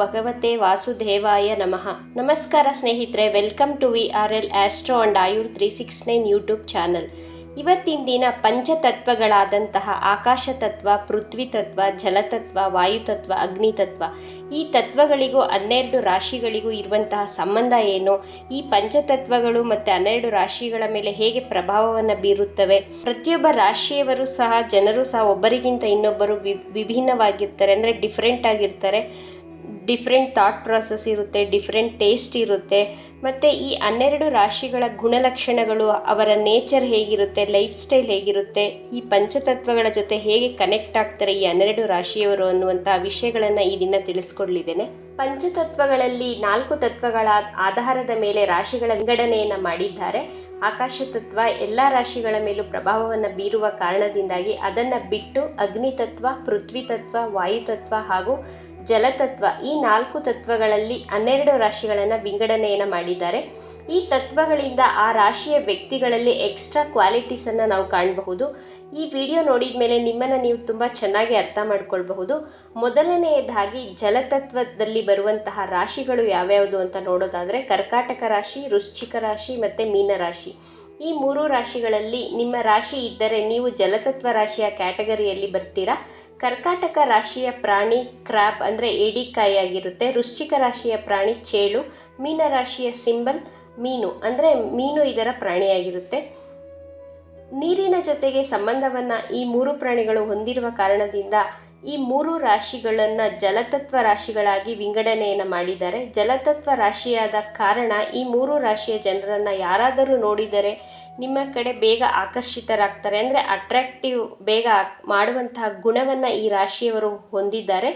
ಭಗವತೆ ವಾಸುದೇವಾಯ ನಮಃ. ನಮಸ್ಕಾರ ಸ್ನೇಹಿತರೆ, welcome to VRL astro and Ayur 369 YouTube channel. ಇವತ್ತಿನ ದಿನ ಪಂಚತತ್ವಗಳಾದಂತಹ ಆಕಾಶ ತತ್ವ, ಪೃಥ್ವಿ ತತ್ವ, ಜಲತತ್ವ, ವಾಯುತತ್ವ, ಅಗ್ನಿ ತತ್ವ, ಈ ತತ್ವಗಳಿಗೂ 12 ರಾಶಿಗಳಿಗೂ ಇರುವಂತಹ ಸಂಬಂಧ ಏನು, ಈ ಪಂಚತತ್ವಗಳು ಮತ್ತು 12 ರಾಶಿಗಳ ಮೇಲೆ ಹೇಗೆ ಪ್ರಭಾವವನ್ನು ಬೀರುತ್ತವೆ, ಪ್ರತಿಯೊಬ್ಬ ರಾಶಿಯವರು ಸಹ ಜನರು ಸಹ ಒಬ್ಬರಿಗಿಂತ ಇನ್ನೊಬ್ಬರು ವಿಭಿನ್ನವಾಗಿರ್ತಾರೆ, ಅಂದರೆ ಡಿಫ್ರೆಂಟ್ ಆಗಿರ್ತಾರೆ. ಡಿಫ್ರೆಂಟ್ ಥಾಟ್ ಪ್ರಾಸೆಸ್ ಇರುತ್ತೆ, ಡಿಫ್ರೆಂಟ್ ಟೇಸ್ಟ್ ಇರುತ್ತೆ. ಮತ್ತು ಈ 12 ರಾಶಿಗಳ ಗುಣಲಕ್ಷಣಗಳು, ಅವರ ನೇಚರ್ ಹೇಗಿರುತ್ತೆ, ಲೈಫ್ ಸ್ಟೈಲ್ ಹೇಗಿರುತ್ತೆ, ಈ ಪಂಚತತ್ವಗಳ ಜೊತೆ ಹೇಗೆ ಕನೆಕ್ಟ್ ಆಗ್ತಾರೆ ಈ 12 ರಾಶಿಯವರು ಅನ್ನುವಂಥ ವಿಷಯಗಳನ್ನು ಈ ದಿನ ತಿಳಿಸ್ಕೊಡ್ಲಿದ್ದೇನೆ. ಪಂಚತತ್ವಗಳಲ್ಲಿ 4 ತತ್ವಗಳ ಆಧಾರದ ಮೇಲೆ ರಾಶಿಗಳ ವಿಂಗಡಣೆಯನ್ನು ಮಾಡಿದ್ದಾರೆ. ಆಕಾಶ ತತ್ವ ಎಲ್ಲ ರಾಶಿಗಳ ಮೇಲೂ ಪ್ರಭಾವವನ್ನು ಬೀರುವ ಕಾರಣದಿಂದಾಗಿ ಅದನ್ನು ಬಿಟ್ಟು ಅಗ್ನಿ ತತ್ವ, ಪೃಥ್ವಿ ತತ್ವ, ವಾಯುತತ್ವ ಹಾಗೂ ಜಲತತ್ವ, ಈ 4 ತತ್ವಗಳಲ್ಲಿ 12 ರಾಶಿಗಳನ್ನು ವಿಂಗಡಣೆಯನ್ನು ಮಾಡಿದ್ದಾರೆ. ಈ ತತ್ವಗಳಿಂದ ಆ ರಾಶಿಯ ವ್ಯಕ್ತಿಗಳಲ್ಲಿ ಎಕ್ಸ್ಟ್ರಾ ಕ್ವಾಲಿಟೀಸನ್ನು ನಾವು ಕಾಣಬಹುದು. ಈ ವಿಡಿಯೋ ನೋಡಿದ ಮೇಲೆ ನಿಮ್ಮನ್ನು ನೀವು ತುಂಬ ಚೆನ್ನಾಗಿ ಅರ್ಥ ಮಾಡ್ಕೊಳ್ಬಹುದು. ಮೊದಲನೆಯದಾಗಿ ಜಲತತ್ವದಲ್ಲಿ ಬರುವಂತಹ ರಾಶಿಗಳು ಯಾವ್ಯಾವುದು ಅಂತ ನೋಡೋದಾದರೆ ಕರ್ಕಾಟಕ ರಾಶಿ, ವೃಶ್ಚಿಕ ರಾಶಿ ಮತ್ತು ಮೀನರಾಶಿ. ಈ 3 ರಾಶಿಗಳಲ್ಲಿ ನಿಮ್ಮ ರಾಶಿ ಇದ್ದರೆ ನೀವು ಜಲತತ್ವ ರಾಶಿಯ ಕ್ಯಾಟಗರಿಯಲ್ಲಿ ಬರ್ತೀರಾ. ಕರ್ಕಾಟಕ ರಾಶಿಯ ಪ್ರಾಣಿ ಕ್ರ್ಯಾಬ್ ಅಂದರೆ ಏಡಿಕಾಯಿ ಆಗಿರುತ್ತೆ. ವೃಶ್ಚಿಕ ರಾಶಿಯ ಪ್ರಾಣಿ ಚೇಳು. ಮೀನರಾಶಿಯ ಸಿಂಬಲ್ ಮೀನು ಅಂದರೆ ಮೀನು ಇದರ ಪ್ರಾಣಿಯಾಗಿರುತ್ತೆ. ನೀರಿನ ಜೊತೆಗೆ ಸಂಬಂಧವನ್ನು ಈ 3 ಪ್ರಾಣಿಗಳು ಹೊಂದಿರುವ ಕಾರಣದಿಂದ ಈ 3 ರಾಶಿಗಳನ್ನು ಜಲತತ್ವ ರಾಶಿಗಳಾಗಿ ವಿಂಗಡಣೆಯನ್ನು ಮಾಡಿದ್ದಾರೆ. ಜಲತತ್ವ ರಾಶಿಯಾದ ಕಾರಣ ಈ 3 ರಾಶಿಯ ಜನರನ್ನು ಯಾರಾದರೂ ನೋಡಿದರೆ ನಿಮ್ಮ ಕಡೆ ಬೇಗ ಆಕರ್ಷಿತರಾಗ್ತಾರೆ, ಅಂದರೆ ಅಟ್ರಾಕ್ಟಿವ್ ಬೇಗ ಮಾಡುವಂತಹ ಗುಣವನ್ನು ಈ ರಾಶಿಯವರು ಹೊಂದಿದ್ದಾರೆ.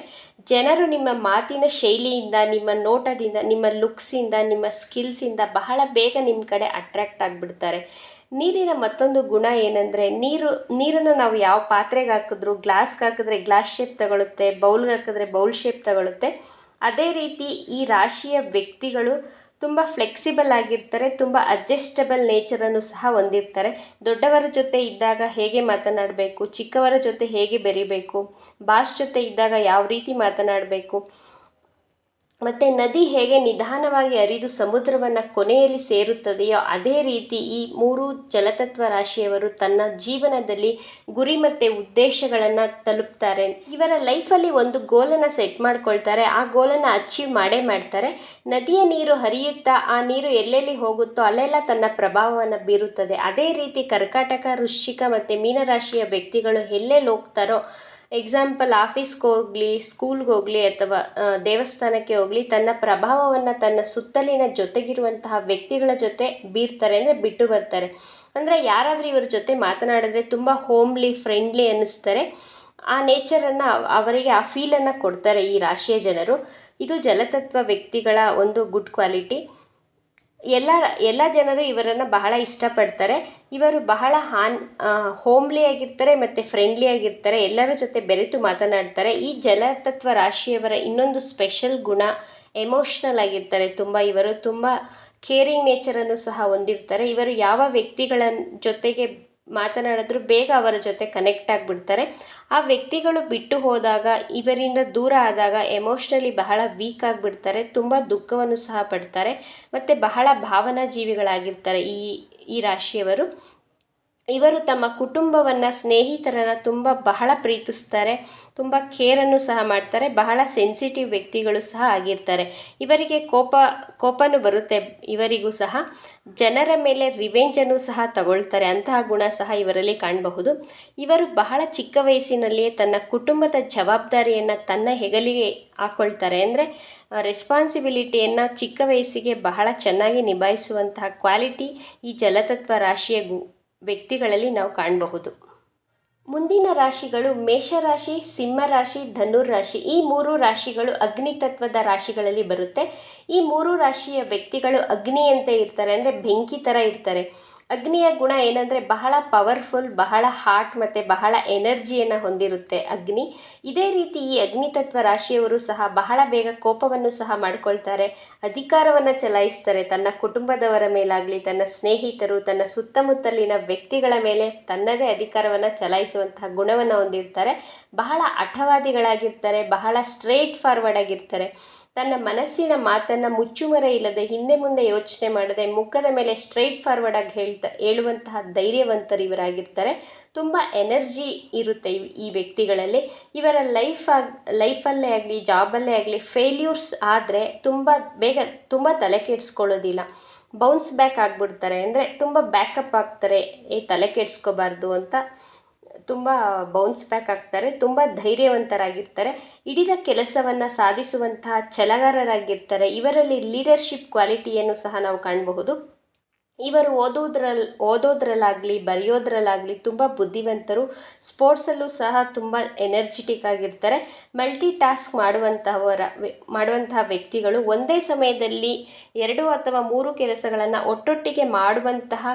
ಜನರು ನಿಮ್ಮ ಮಾತಿನ ಶೈಲಿಯಿಂದ, ನಿಮ್ಮ ನೋಟದಿಂದ, ನಿಮ್ಮ ಲುಕ್ಸಿಂದ, ನಿಮ್ಮ ಸ್ಕಿಲ್ಸಿಂದ ಬಹಳ ಬೇಗ ನಿಮ್ಮ ಕಡೆ ಅಟ್ರಾಕ್ಟ್ ಆಗಿಬಿಡ್ತಾರೆ. ನೀರಿನ ಮತ್ತೊಂದು ಗುಣ ಏನಂದರೆ ನೀರನ್ನು ನಾವು ಯಾವ ಪಾತ್ರೆಗೆ ಹಾಕಿದ್ರು, ಗ್ಲಾಸ್ಗೆ ಹಾಕಿದ್ರೆ ಗ್ಲಾಸ್ ಶೇಪ್ ತಗೊಳುತ್ತೆ, ಬೌಲ್ಗೆ ಹಾಕಿದ್ರೆ ಬೌಲ್ ಶೇಪ್ ತಗೊಳುತ್ತೆ. ಅದೇ ರೀತಿ ಈ ರಾಶಿಯ ವ್ಯಕ್ತಿಗಳು ತುಂಬ ಫ್ಲೆಕ್ಸಿಬಲ್ ಆಗಿರ್ತಾರೆ, ತುಂಬ ಅಡ್ಜಸ್ಟಬಲ್ ನೇಚರನ್ನು ಸಹ ಹೊಂದಿರ್ತಾರೆ. ದೊಡ್ಡವರ ಜೊತೆ ಇದ್ದಾಗ ಹೇಗೆ ಮಾತನಾಡಬೇಕು, ಚಿಕ್ಕವರ ಜೊತೆ ಹೇಗೆ ಬೆರಿಬೇಕು, ಬಾಸ್ ಜೊತೆ ಇದ್ದಾಗ ಯಾವ ರೀತಿ ಮಾತನಾಡಬೇಕು, ಮತ್ತು ನದಿ ಹೇಗೆ ನಿಧಾನವಾಗಿ ಹರಿದು ಸಮುದ್ರವನ್ನು ಕೊನೆಯಲ್ಲಿ ಸೇರುತ್ತದೆಯೋ ಅದೇ ರೀತಿ ಈ 3 ಜಲತತ್ವ ರಾಶಿಯವರು ತನ್ನ ಜೀವನದಲ್ಲಿ ಗುರಿ ಮತ್ತು ಉದ್ದೇಶಗಳನ್ನು ತಲುಪ್ತಾರೆ. ಇವರ ಲೈಫಲ್ಲಿ ಒಂದು ಗೋಲನ್ನು ಸೆಟ್ ಮಾಡ್ಕೊಳ್ತಾರೆ, ಆ ಗೋಲನ್ನು ಅಚೀವ್ ಮಾಡೇ ಮಾಡ್ತಾರೆ. ನದಿಯ ನೀರು ಹರಿಯುತ್ತಾ ಆ ನೀರು ಎಲ್ಲೆಲ್ಲಿ ಹೋಗುತ್ತೋ ಅಲ್ಲೆಲ್ಲ ತನ್ನ ಪ್ರಭಾವವನ್ನು ಬೀರುತ್ತದೆ. ಅದೇ ರೀತಿ ಕರ್ಕಾಟಕ, ವೃಶ್ಚಿಕ ಮತ್ತು ಮೀನರಾಶಿಯ ವ್ಯಕ್ತಿಗಳು ಎಲ್ಲೆಲ್ಲಿ ಹೋಗ್ತಾರೋ, ಎಕ್ಸಾಂಪಲ್ ಆಫೀಸ್ಗೆ ಹೋಗಲಿ, ಸ್ಕೂಲ್ಗೆ ಹೋಗಲಿ ಅಥವಾ ದೇವಸ್ಥಾನಕ್ಕೆ ಹೋಗಲಿ, ತನ್ನ ಪ್ರಭಾವವನ್ನು ತನ್ನ ಸುತ್ತಲಿನ ಜೊತೆಗಿರುವಂತಹ ವ್ಯಕ್ತಿಗಳ ಜೊತೆ ಬೀರ್ತಾರೆ, ಅಂದರೆ ಬಿಟ್ಟು ಬರ್ತಾರೆ. ಅಂದರೆ ಯಾರಾದರೂ ಇವ್ರ ಜೊತೆ ಮಾತನಾಡಿದ್ರೆ ತುಂಬ ಹೋಮ್ಲಿ, ಫ್ರೆಂಡ್ಲಿ ಅನ್ನಿಸ್ತಾರೆ. ಆ ನೇಚರನ್ನು ಅವರಿಗೆ ಆ ಫೀಲನ್ನು ಕೊಡ್ತಾರೆ ಈ ರಾಶಿಯ ಜನರು. ಇದು ಜಲತತ್ವ ವ್ಯಕ್ತಿಗಳ ಒಂದು ಗುಡ್ ಕ್ವಾಲಿಟಿ. ಎಲ್ಲ ಜನರು ಇವರನ್ನು ಬಹಳ ಇಷ್ಟಪಡ್ತಾರೆ. ಇವರು ಬಹಳ ಹೋಮ್ಲಿ ಆಗಿರ್ತಾರೆ ಮತ್ತು ಫ್ರೆಂಡ್ಲಿ ಆಗಿರ್ತಾರೆ, ಎಲ್ಲರ ಜೊತೆ ಬೆರೆತು ಮಾತನಾಡ್ತಾರೆ. ಈ ಜಲತತ್ವ ರಾಶಿಯವರ ಇನ್ನೊಂದು ಸ್ಪೆಷಲ್ ಗುಣ ಎಮೋಷ್ನಲ್ ಆಗಿರ್ತಾರೆ. ಇವರು ತುಂಬ ಕೇರಿಂಗ್ ನೇಚರನ್ನು ಸಹ ಹೊಂದಿರ್ತಾರೆ. ಇವರು ಯಾವ ವ್ಯಕ್ತಿಗಳ ಜೊತೆಗೆ ಮಾತನಾಡಿದ್ರು ಬೇಗ ಅವರ ಜೊತೆ ಕನೆಕ್ಟ್ ಆಗಿಬಿಡ್ತಾರೆ. ಆ ವ್ಯಕ್ತಿಗಳು ಬಿಟ್ಟು ಹೋದಾಗ, ಇವರಿಂದ ದೂರ ಆದಾಗ ಎಮೋಷ್ನಲಿ ಬಹಳ ವೀಕ್ ಆಗಿಬಿಡ್ತಾರೆ, ತುಂಬ ದುಃಖವನ್ನು ಸಹ ಪಡ್ತಾರೆ ಮತ್ತು ಬಹಳ ಭಾವನಾ ಜೀವಿಗಳಾಗಿರ್ತಾರೆ ಈ ರಾಶಿಯವರು. ಇವರು ತಮ್ಮ ಕುಟುಂಬವನ್ನು, ಸ್ನೇಹಿತರನ್ನು ಬಹಳ ಪ್ರೀತಿಸ್ತಾರೆ, ತುಂಬ ಕೇರನ್ನು ಸಹ ಮಾಡ್ತಾರೆ, ಬಹಳ ಸೆನ್ಸಿಟಿವ್ ವ್ಯಕ್ತಿಗಳು ಸಹ ಆಗಿರ್ತಾರೆ. ಇವರಿಗೆ ಕೋಪನೂ ಬರುತ್ತೆ. ಇವರಿಗೂ ಸಹ ಜನರ ಮೇಲೆ ರಿವೆಂಜನ್ನು ಸಹ ತಗೊಳ್ತಾರೆ, ಅಂತಹ ಗುಣ ಸಹ ಇವರಲ್ಲಿ ಕಾಣಬಹುದು. ಇವರು ಬಹಳ ಚಿಕ್ಕ ವಯಸ್ಸಿನಲ್ಲಿಯೇ ತನ್ನ ಕುಟುಂಬದ ಜವಾಬ್ದಾರಿಯನ್ನು ತನ್ನ ಹೆಗಲಿಗೆ ಹಾಕ್ಕೊಳ್ತಾರೆ, ಅಂದರೆ ರೆಸ್ಪಾನ್ಸಿಬಿಲಿಟಿಯನ್ನು ಚಿಕ್ಕ ವಯಸ್ಸಿಗೆ ಬಹಳ ಚೆನ್ನಾಗಿ ನಿಭಾಯಿಸುವಂತಹ ಕ್ವಾಲಿಟಿ ಈ ಜಲತತ್ವ ರಾಶಿಯ ವ್ಯಕ್ತಿಗಳಲ್ಲಿ ನಾವು ಕಾಣಬಹುದು. ಮುಂದಿನ ರಾಶಿಗಳು ಮೇಷರಾಶಿ, ಸಿಂಹರಾಶಿ, ಧನುರಾಶಿ. ಈ 3 ರಾಶಿಗಳು ಅಗ್ನಿ ತತ್ವದ ರಾಶಿಗಳಲ್ಲಿ ಬರುತ್ತೆ. ಈ 3 ರಾಶಿಯ ವ್ಯಕ್ತಿಗಳು ಅಗ್ನಿಯಂತೆ ಇರ್ತಾರೆ, ಅಂದರೆ ಬೆಂಕಿ ಥರ ಇರ್ತಾರೆ. ಅಗ್ನಿಯ ಗುಣ ಏನಂದರೆ ಬಹಳ ಪವರ್ಫುಲ್, ಬಹಳ ಹಾಟ್ ಮತ್ತು ಬಹಳ ಎನರ್ಜಿಯನ್ನು ಹೊಂದಿರುತ್ತೆ ಅಗ್ನಿ. ಇದೇ ರೀತಿ ಈ ಅಗ್ನಿತತ್ವ ರಾಶಿಯವರು ಸಹ ಬಹಳ ಬೇಗ ಕೋಪವನ್ನು ಸಹ ಮಾಡ್ಕೊಳ್ತಾರೆ, ಅಧಿಕಾರವನ್ನು ಚಲಾಯಿಸ್ತಾರೆ. ತನ್ನ ಕುಟುಂಬದವರ ಮೇಲಾಗಲಿ, ತನ್ನ ಸ್ನೇಹಿತರು, ತನ್ನ ಸುತ್ತಮುತ್ತಲಿನ ವ್ಯಕ್ತಿಗಳ ಮೇಲೆ ತನ್ನದೇ ಅಧಿಕಾರವನ್ನು ಚಲಾಯಿಸುವಂತಹ ಗುಣವನ್ನು ಹೊಂದಿರ್ತಾರೆ. ಬಹಳ ಹಠವಾದಿಗಳಾಗಿರ್ತಾರೆ, ಬಹಳ ಸ್ಟ್ರೇಟ್ ಫಾರ್ವರ್ಡ್ ಆಗಿರ್ತಾರೆ. ತನ್ನ ಮನಸ್ಸಿನ ಮಾತನ್ನು ಮುಚ್ಚುಮರೆ ಇಲ್ಲದೆ ಹಿಂದೆ ಮುಂದೆ ಯೋಚನೆ ಮಾಡದೆ ಮುಖದ ಮೇಲೆ ಸ್ಟ್ರೈಟ್ ಫಾರ್ವರ್ಡ್ ಆಗಿ ಹೇಳುವಂತಹ ಧೈರ್ಯವಂತರು ಇವರಾಗಿರ್ತಾರೆ. ತುಂಬ ಎನರ್ಜಿ ಇರುತ್ತೆ ಈ ವ್ಯಕ್ತಿಗಳಲ್ಲಿ. ಇವರ ಲೈಫಲ್ಲೇ ಆಗಲಿ, ಜಾಬಲ್ಲೇ ಆಗಲಿ ಫೇಲ್ಯೂರ್ಸ್ ಆದರೆ ತುಂಬ ತಲೆ ಕೆಡಿಸ್ಕೊಳ್ಳೋದಿಲ್ಲ, ಬೌನ್ಸ್ ಬ್ಯಾಕ್ ಆಗಿಬಿಡ್ತಾರೆ. ಅಂದರೆ ತುಂಬ ಬ್ಯಾಕಪ್ ಆಗ್ತಾರೆ, ತಲೆ ಕೆಡಿಸ್ಕೋಬಾರ್ದು ಅಂತ ತುಂಬ ಬೌನ್ಸ್ ಬ್ಯಾಕ್ ಆಗ್ತಾರೆ. ತುಂಬ ಧೈರ್ಯವಂತರಾಗಿರ್ತಾರೆ, ಹಿಡಿದ ಕೆಲಸವನ್ನು ಸಾಧಿಸುವಂತಹ ಛಲಗಾರರಾಗಿರ್ತಾರೆ. ಇವರಲ್ಲಿ ಲೀಡರ್ಶಿಪ್ ಕ್ವಾಲಿಟಿಯನ್ನು ಸಹ ನಾವು ಕಾಣಬಹುದು. ಇವರು ಓದೋದ್ರಲ್ಲಾಗಲಿ ಬರೆಯೋದ್ರಲ್ಲಾಗಲಿ ತುಂಬ ಬುದ್ಧಿವಂತರು. ಸ್ಪೋರ್ಟ್ಸಲ್ಲೂ ಸಹ ತುಂಬ ಎನರ್ಜಿಟಿಕ್ ಆಗಿರ್ತಾರೆ. ಮಲ್ಟಿ ಟಾಸ್ಕ್ ಮಾಡುವಂತಹ ವ್ಯಕ್ತಿಗಳು ಒಂದೇ ಸಮಯದಲ್ಲಿ 2 ಅಥವಾ 3 ಕೆಲಸಗಳನ್ನು ಒಟ್ಟೊಟ್ಟಿಗೆ ಮಾಡುವಂತಹ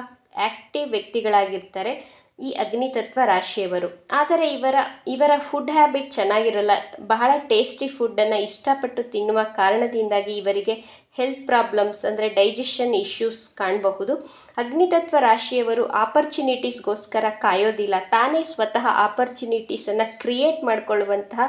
ಆ್ಯಕ್ಟಿವ್ ವ್ಯಕ್ತಿಗಳಾಗಿರ್ತಾರೆ ಈ ಅಗ್ನಿತತ್ವ ರಾಶಿಯವರು. ಆದರೆ ಇವರ ಫುಡ್ ಹ್ಯಾಬಿಟ್ ಚೆನ್ನಾಗಿರಲ್ಲ. ಬಹಳ ಟೇಸ್ಟಿ ಫುಡ್ಡನ್ನು ಇಷ್ಟಪಟ್ಟು ತಿನ್ನುವ ಕಾರಣದಿಂದಾಗಿ ಇವರಿಗೆ ಹೆಲ್ತ್ ಪ್ರಾಬ್ಲಮ್ಸ್ ಅಂದರೆ ಡೈಜೆಷನ್ ಇಶ್ಯೂಸ್ ಕಾಣಬಹುದು. ಅಗ್ನಿತತ್ವ ರಾಶಿಯವರು ಆಪರ್ಚುನಿಟೀಸ್ಗೋಸ್ಕರ ಕಾಯೋದಿಲ್ಲ, ತಾನೇ ಸ್ವತಃ ಆಪರ್ಚುನಿಟೀಸನ್ನು ಕ್ರಿಯೇಟ್ ಮಾಡಿಕೊಳ್ಳುವಂತಹ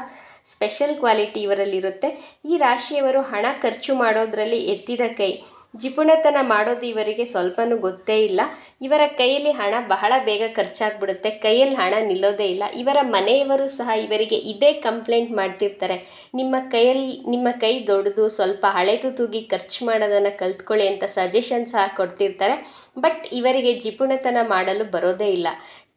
ಸ್ಪೆಷಲ್ ಕ್ವಾಲಿಟಿ ಇವರಲ್ಲಿರುತ್ತೆ. ಈ ರಾಶಿಯವರು ಹಣ ಖರ್ಚು ಮಾಡೋದರಲ್ಲಿ ಎತ್ತಿದ ಕೈ. ಜಿಪುಣತನ ಮಾಡೋದು ಇವರಿಗೆ ಸ್ವಲ್ಪನೂ ಗೊತ್ತೇ ಇಲ್ಲ. ಇವರ ಕೈಯಲ್ಲಿ ಹಣ ಬಹಳ ಬೇಗ ಖರ್ಚಾಗ್ಬಿಡುತ್ತೆ, ಕೈಯಲ್ಲಿ ಹಣ ನಿಲ್ಲೋದೇ ಇಲ್ಲ. ಇವರ ಮನೆಯವರು ಸಹ ಇವರಿಗೆ ಇದೇ ಕಂಪ್ಲೇಂಟ್ ಮಾಡ್ತಿರ್ತಾರೆ, ನಿಮ್ಮ ಕೈ ದೊಡ್ಡದು, ಸ್ವಲ್ಪ ಹಳೆದು ತೂಗಿ ಖರ್ಚು ಮಾಡೋದನ್ನು ಕಲ್ತ್ಕೊಳ್ಳಿ ಅಂತ ಸಜೆಷನ್ ಸಹ ಕೊಡ್ತಿರ್ತಾರೆ. ಬಟ್ ಇವರಿಗೆ ಜಿಪುಣತನ ಮಾಡಲು ಬರೋದೇ ಇಲ್ಲ.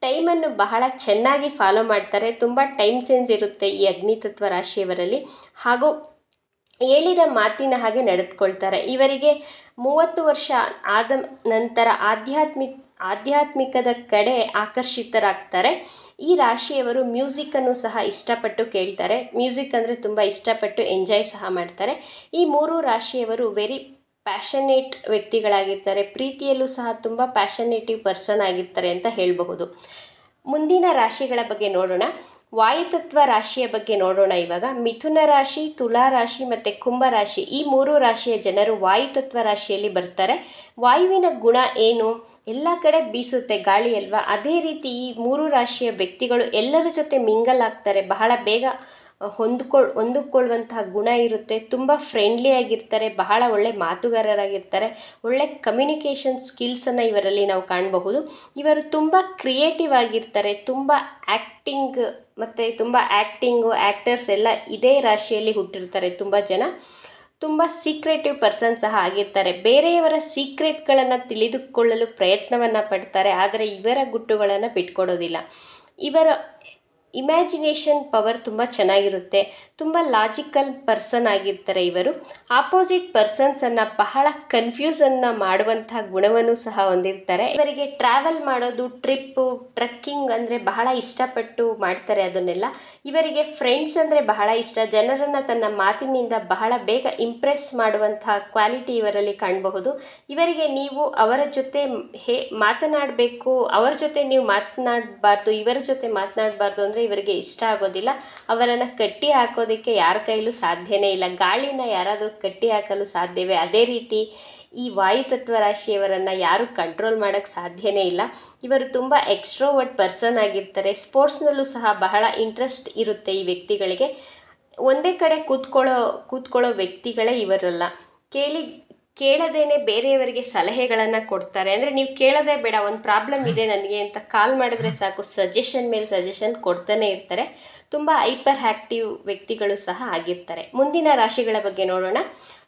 ಟೈಮನ್ನು ಬಹಳ ಚೆನ್ನಾಗಿ ಫಾಲೋ ಮಾಡ್ತಾರೆ. ತುಂಬ ಟೈಮ್ ಸೆನ್ಸ್ ಇರುತ್ತೆ ಈ ಅಗ್ನಿತತ್ವ ರಾಶಿಯವರಲ್ಲಿ. ಹಾಗೂ ಹೇಳಿದ ಮಾತಿನ ಹಾಗೆ ನಡೆದುಕೊಳ್ತಾರೆ. ಇವರಿಗೆ 30 ವರ್ಷ ಆದ ನಂತರ ಆಧ್ಯಾತ್ಮಿಕದ ಕಡೆ ಆಕರ್ಷಿತರಾಗ್ತಾರೆ. ಈ ರಾಶಿಯವರು ಮ್ಯೂಸಿಕ್ಕನ್ನು ಸಹ ಇಷ್ಟಪಟ್ಟು ಕೇಳ್ತಾರೆ. ಮ್ಯೂಸಿಕ್ ಅಂದರೆ ತುಂಬ ಇಷ್ಟಪಟ್ಟು ಎಂಜಾಯ್ ಸಹ ಮಾಡ್ತಾರೆ. ಈ 3 ರಾಶಿಯವರು ವೆರಿ ಪ್ಯಾಷನೇಟ್ ವ್ಯಕ್ತಿಗಳಾಗಿರ್ತಾರೆ. ಪ್ರೀತಿಯಲ್ಲೂ ಸಹ ತುಂಬ ಪ್ಯಾಷನೇಟಿವ್ ಪರ್ಸನ್ ಆಗಿರ್ತಾರೆ ಅಂತ ಹೇಳಬಹುದು. ಮುಂದಿನ ರಾಶಿಗಳ ಬಗ್ಗೆ ನೋಡೋಣ. ವಾಯುತತ್ವ ರಾಶಿಯ ಬಗ್ಗೆ ನೋಡೋಣ. ಇವಾಗ ಮಿಥುನ ರಾಶಿ, ತುಲಾ ರಾಶಿ ಮತ್ತು ಕುಂಭ ರಾಶಿ, ಈ 3 ರಾಶಿಯ ಜನರು ವಾಯುತತ್ವ ರಾಶಿಯಲ್ಲಿ ಬರ್ತಾರೆ. ವಾಯುವಿನ ಗುಣ ಏನು? ಎಲ್ಲ ಕಡೆ ಬೀಸುತ್ತೆ ಗಾಳಿ ಅಲ್ವಾ, ಅದೇ ರೀತಿ ಈ 3 ರಾಶಿಯ ವ್ಯಕ್ತಿಗಳು ಎಲ್ಲರ ಜೊತೆ ಮಿಂಗಲ್ ಆಗ್ತಾರೆ. ಬಹಳ ಬೇಗ ಹೊಂದಿಕೊಳ್ಳುವಂತಹ ಗುಣ ಇರುತ್ತೆ. ತುಂಬ ಫ್ರೆಂಡ್ಲಿ ಆಗಿರ್ತಾರೆ, ಬಹಳ ಒಳ್ಳೆ ಮಾತುಗಾರರಾಗಿರ್ತಾರೆ. ಒಳ್ಳೆ ಕಮ್ಯುನಿಕೇಷನ್ ಸ್ಕಿಲ್ಸನ್ನು ಇವರಲ್ಲಿ ನಾವು ಕಾಣಬಹುದು. ಇವರು ತುಂಬ ಕ್ರಿಯೇಟಿವ್ ಆಗಿರ್ತಾರೆ. ತುಂಬ ಆ್ಯಕ್ಟಿಂಗು ಆ್ಯಕ್ಟರ್ಸ್ ಎಲ್ಲ ಇದೇ ರಾಶಿಯಲ್ಲಿ ಹುಟ್ಟಿರ್ತಾರೆ. ತುಂಬ ಜನ ತುಂಬ ಸೀಕ್ರೆಟಿವ್ ಪರ್ಸನ್ ಸಹ ಆಗಿರ್ತಾರೆ. ಬೇರೆಯವರ ಸೀಕ್ರೆಟ್ಗಳನ್ನು ತಿಳಿದುಕೊಳ್ಳಲು ಪ್ರಯತ್ನವನ್ನು ಪಡ್ತಾರೆ, ಆದರೆ ಇವರ ಗುಟ್ಟುಗಳನ್ನು ಬಿಟ್ಕೊಡೋದಿಲ್ಲ. ಇವರ ಇಮ್ಯಾಜಿನೇಷನ್ ಪವರ್ ತುಂಬ ಚೆನ್ನಾಗಿರುತ್ತೆ. ತುಂಬ ಲಾಜಿಕಲ್ ಪರ್ಸನ್ ಆಗಿರ್ತಾರೆ ಇವರು. ಆಪೋಸಿಟ್ ಪರ್ಸನ್ಸನ್ನು ಬಹಳ ಕನ್ಫ್ಯೂಸನ್ನು ಮಾಡುವಂತಹ ಗುಣವನ್ನು ಸಹ ಹೊಂದಿರ್ತಾರೆ. ಇವರಿಗೆ ಟ್ರಾವೆಲ್ ಮಾಡೋದು, ಟ್ರಕ್ಕಿಂಗ್ ಅಂದರೆ ಬಹಳ ಇಷ್ಟಪಟ್ಟು ಮಾಡ್ತಾರೆ ಅದನ್ನೆಲ್ಲ. ಇವರಿಗೆ ಫ್ರೆಂಡ್ಸ್ ಅಂದರೆ ಬಹಳ ಇಷ್ಟ. ಜನರನ್ನು ತನ್ನ ಮಾತಿನಿಂದ ಬಹಳ ಬೇಗ ಇಂಪ್ರೆಸ್ ಮಾಡುವಂತಹ ಕ್ವಾಲಿಟಿ ಇವರಲ್ಲಿ ಕಾಣಬಹುದು. ಇವರಿಗೆ ನೀವು ಅವರ ಜೊತೆ ಮಾತನಾಡಬೇಕು, ಅವರ ಜೊತೆ ನೀವು ಮಾತನಾಡಬಾರ್ದು, ಇವರ ಜೊತೆ ಮಾತನಾಡಬಾರ್ದು ಅಂದರೆ ಇವರಿಗೆ ಇಷ್ಟ ಆಗೋದಿಲ್ಲ. ಅವರನ್ನು ಕಟ್ಟಿ ಹಾಕೋದಕ್ಕೆ ಯಾರ ಕೈಲೂ ಸಾಧ್ಯನೇ ಇಲ್ಲ. ಗಾಳಿನ ಯಾರಾದರೂ ಕಟ್ಟಿ ಹಾಕಲು ಸಾಧ್ಯವೇ? ಅದೇ ರೀತಿ ಈ ವಾಯುತತ್ವ ರಾಶಿಯವರನ್ನು ಯಾರೂ ಕಂಟ್ರೋಲ್ ಮಾಡೋಕ್ಕೆ ಸಾಧ್ಯನೇ ಇಲ್ಲ. ಇವರು ತುಂಬ ಎಕ್ಸ್ಟ್ರೋವರ್ಟ್ ಪರ್ಸನ್ ಆಗಿರ್ತಾರೆ. ಸ್ಪೋರ್ಟ್ಸ್ನಲ್ಲೂ ಸಹ ಬಹಳ ಇಂಟ್ರೆಸ್ಟ್ ಇರುತ್ತೆ ಈ ವ್ಯಕ್ತಿಗಳಿಗೆ. ಒಂದೇ ಕಡೆ ಕೂತ್ಕೊಳ್ಳೋ ವ್ಯಕ್ತಿಗಳೇ ಇವರಲ್ಲ. ಕೇಳದೇನೆ ಬೇರೆಯವರಿಗೆ ಸಲಹೆಗಳನ್ನು ಕೊಡ್ತಾರೆ. ಅಂದರೆ ನೀವು ಕೇಳೋದೇ ಬೇಡ, ಒಂದು ಪ್ರಾಬ್ಲಮ್ ಇದೆ ನನಗೆ ಅಂತ ಕಾಲ್ ಮಾಡಿದ್ರೆ ಸಾಕು, ಸಜೆಷನ್ ಮೇಲೆ ಸಜೆಷನ್ ಕೊಡ್ತಾನೆ ಇರ್ತಾರೆ. ತುಂಬ ಹೈಪರ್ ಆ್ಯಕ್ಟಿವ್ ವ್ಯಕ್ತಿಗಳು ಸಹ ಆಗಿರ್ತಾರೆ. ಮುಂದಿನ ರಾಶಿಗಳ ಬಗ್ಗೆ ನೋಡೋಣ.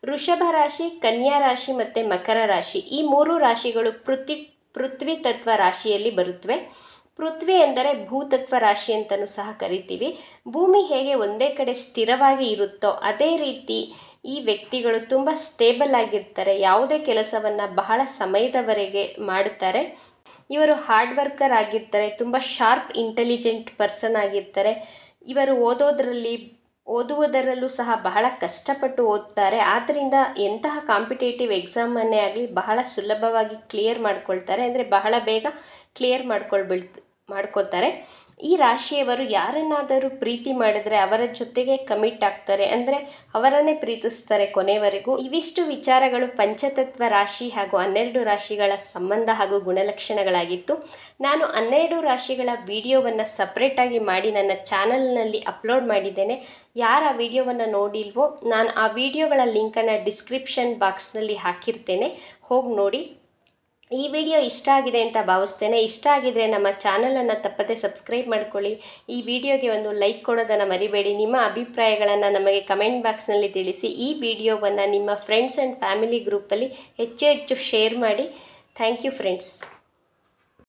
ವೃಷಭ ರಾಶಿ, ಕನ್ಯಾ ರಾಶಿ ಮತ್ತು ಮಕರ ರಾಶಿ, ಈ 3 ರಾಶಿಗಳು ಪೃಥ್ವಿ ತತ್ವ ರಾಶಿಯಲ್ಲಿ ಬರುತ್ತವೆ. ಪೃಥ್ವಿ ಎಂದರೆ ಭೂತತ್ವ ರಾಶಿ ಅಂತಲೂ ಸಹ ಕರಿತೀವಿ. ಭೂಮಿ ಹೇಗೆ ಒಂದೇ ಕಡೆ ಸ್ಥಿರವಾಗಿ ಇರುತ್ತೋ ಅದೇ ರೀತಿ ಈ ವ್ಯಕ್ತಿಗಳು ತುಂಬ ಸ್ಟೇಬಲ್ ಆಗಿರ್ತಾರೆ. ಯಾವುದೇ ಕೆಲಸವನ್ನು ಬಹಳ ಸಮಯದವರೆಗೆ ಮಾಡುತ್ತಾರೆ. ಇವರು ಹಾರ್ಡ್ ವರ್ಕರ್ ಆಗಿರ್ತಾರೆ. ತುಂಬ ಶಾರ್ಪ್ ಇಂಟೆಲಿಜೆಂಟ್ ಪರ್ಸನ್ ಆಗಿರ್ತಾರೆ. ಇವರು ಓದುವುದರಲ್ಲೂ ಸಹ ಬಹಳ ಕಷ್ಟಪಟ್ಟು ಓದ್ತಾರೆ. ಆದ್ದರಿಂದ ಎಂತಹ ಕಾಂಪಿಟೇಟಿವ್ ಎಕ್ಸಾಮನ್ನೇ ಆಗಲಿ ಬಹಳ ಸುಲಭವಾಗಿ ಕ್ಲಿಯರ್ ಮಾಡ್ಕೊಳ್ತಾರೆ. ಅಂದರೆ ಬಹಳ ಬೇಗ ಕ್ಲಿಯರ್ ಮಾಡ್ಕೋತಾರೆ. ಈ ರಾಶಿಯವರು ಯಾರನ್ನಾದರೂ ಪ್ರೀತಿ ಮಾಡಿದ್ರೆ ಅವರ ಜೊತೆಗೆ ಕಮಿಟ್ ಆಗ್ತಾರೆ, ಅಂದರೆ ಅವರನ್ನೇ ಪ್ರೀತಿಸ್ತಾರೆ ಕೊನೆವರೆಗೂ. ಇವಿಷ್ಟು ವಿಚಾರಗಳು ಪಂಚತತ್ವ ರಾಶಿ ಹಾಗೂ 12 ರಾಶಿಗಳ ಸಂಬಂಧ ಹಾಗೂ ಗುಣಲಕ್ಷಣಗಳಾಗಿತ್ತು. ನಾನು 12 ರಾಶಿಗಳ ವಿಡಿಯೋವನ್ನು ಸಪ್ರೇಟಾಗಿ ಮಾಡಿ ನನ್ನ ಚಾನಲ್ನಲ್ಲಿ ಅಪ್ಲೋಡ್ ಮಾಡಿದ್ದೇನೆ. ಯಾರು ಆ ವಿಡಿಯೋವನ್ನು ನೋಡಿಲ್ವೋ ನಾನು ಆ ವಿಡಿಯೋಗಳ ಲಿಂಕನ್ನು ಡಿಸ್ಕ್ರಿಪ್ಷನ್ ಬಾಕ್ಸ್ನಲ್ಲಿ ಹಾಕಿರ್ತೇನೆ, ಹೋಗಿ ನೋಡಿ. ಈ ವಿಡಿಯೋ ಇಷ್ಟ ಆಗಿದೆ ಅಂತ ಭಾವಿಸ್ತೇನೆ. ಇಷ್ಟ ಆಗಿದ್ರೆ ನಮ್ಮ ಚಾನಲನ್ನು ತಪ್ಪದೆ ಸಬ್ಸ್ಕ್ರೈಬ್ ಮಾಡ್ಕೊಳ್ಳಿ. ಈ ವಿಡಿಯೋಗೆ ಒಂದು ಲೈಕ್ ಕೊಡೋದನ್ನು ಮರಿಬೇಡಿ. ನಿಮ್ಮ ಅಭಿಪ್ರಾಯಗಳನ್ನು ನಮಗೆ ಕಮೆಂಟ್ ಬಾಕ್ಸ್ನಲ್ಲಿ ತಿಳಿಸಿ. ಈ ವಿಡಿಯೋವನ್ನು ನಿಮ್ಮ ಫ್ರೆಂಡ್ಸ್ ಆ್ಯಂಡ್ ಫ್ಯಾಮಿಲಿ ಗ್ರೂಪಲ್ಲಿ ಹೆಚ್ಚು ಶೇರ್ ಮಾಡಿ. Thank you friends.